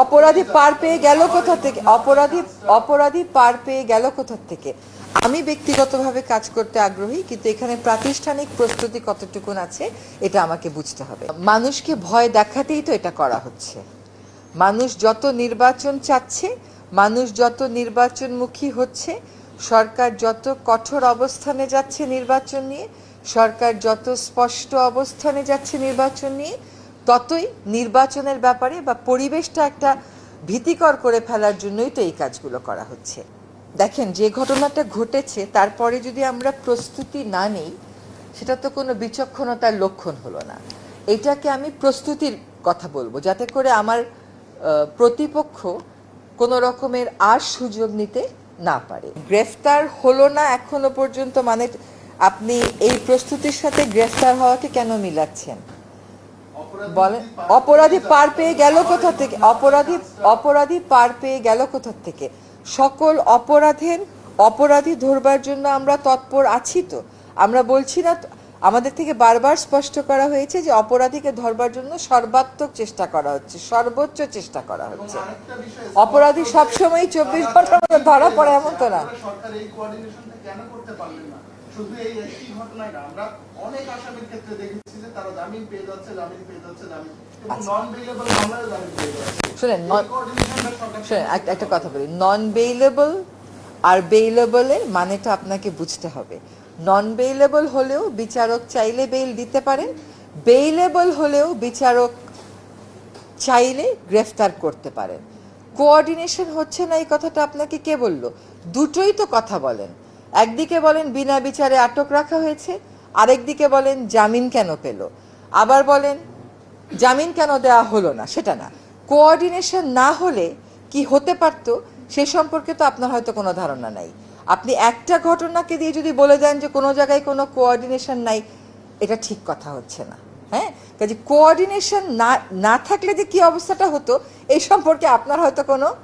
অপরাধী পার পেয়ে গেল কোথা থেকে? অপরাধী পার পেয়ে গেল কোথা থেকে? আমি ব্যক্তিগতভাবে কাজ করতে আগ্রহী, কিন্তু এখানে প্রাতিষ্ঠানিক প্রস্তুতি কতটুকুন আছে এটা আমাকে বুঝতে হবে। মানুষকে ভয় দেখাতেই তো এটা করা হচ্ছে। মানুষ যত নির্বাচন চাচ্ছে, মানুষ যত নির্বাচনমুখী হচ্ছে, সরকার যত কঠোর অবস্থানে যাচ্ছে নির্বাচন নিয়ে, সরকার যত স্পষ্ট অবস্থানে যাচ্ছে নির্বাচন নিয়ে, ততই নির্বাচনের ব্যাপারে বা পরিবেশটা একটা ভীতিকর করে ফেলার জন্যই তো এই কাজগুলো করা হচ্ছে। দেখেন, যে ঘটনাটা ঘটেছে তারপরে যদি আমরা প্রস্তুতি না নেই, সেটা তো কোনো বিচক্ষণতার লক্ষণ হলো না। এটাকে আমি প্রস্তুতির কথা বলবো, যাতে করে আমার প্রতিপক্ষ কোনো রকমের আর সুযোগ নিতে না পারে। গ্রেফতার হলো না এখনো পর্যন্ত, মানে আপনি এই প্রস্তুতির সাথে গ্রেফতার হওয়াকে কেন মিলাচ্ছেন বলেন? অপরাধী পার পেয়ে গেল কোথা থেকে? অপরাধী পার পেয়ে গেল কোথা থেকে? সকল অপরাধী ধরবার জন্য আমরা তৎপর আছি তো। আমরা বলছি না, আমাদের থেকে বারবার স্পষ্ট করা হয়েছে যে অপরাধীকে ধরবার জন্য সর্বাত্মক চেষ্টা করা হচ্ছে, সর্বোচ্চ চেষ্টা করা হচ্ছে। অপরাধী সবসময় 24 ঘন্টার মধ্যে ধরা পড়ে এমন তো না। শুধু এই একটি ঘটনায় না, আমরা অনেক আসামির ক্ষেত্রে দেখেছি যে তারা জামিন পেয়ে যাচ্ছে এবং নন বেইলেবল মামলায় জামিন পেয়ে যাচ্ছে। শুনেন, একটা কথা বলি, নন বেইলেবল আর বেইলেবলের মানেটা আপনাকে বুঝতে হবে। নন বেইলেবল হলেও বিচারক চাইলে বেইল দিতে পারেন, বেইলেবল হলেও বিচারক চাইলে গ্রেফতার করতে পারেন। কোঅর্ডিনেশন হচ্ছে না এই কথাটা আপনাকে কে বলল? দুটোই তো কথা বলেন। একদিকে বলেন বিনা বিচারে আটক রাখা হয়েছে, আরেকদিকে বলেন জামিন কেন পেল, আবার বলেন জামিন কেন দেওয়া হলো না। সেটা না, কোঅর্ডিনেশন না হলে কি হতে পারত সে সম্পর্কে তো আপনার হয়তো কোনো ধারণা নাই। আপনি একটা ঘটনাকে দিয়ে যদি বলে দেন যে কোনো জায়গায় কোনো কোঅর্ডিনেশন নাই, এটা ঠিক কথা হচ্ছে না। হ্যাঁ, কাজে কোঅর্ডিনেশন না থাকলে যে কি অবস্থাটা হতো এই সম্পর্কে আপনার হয়তো কোনো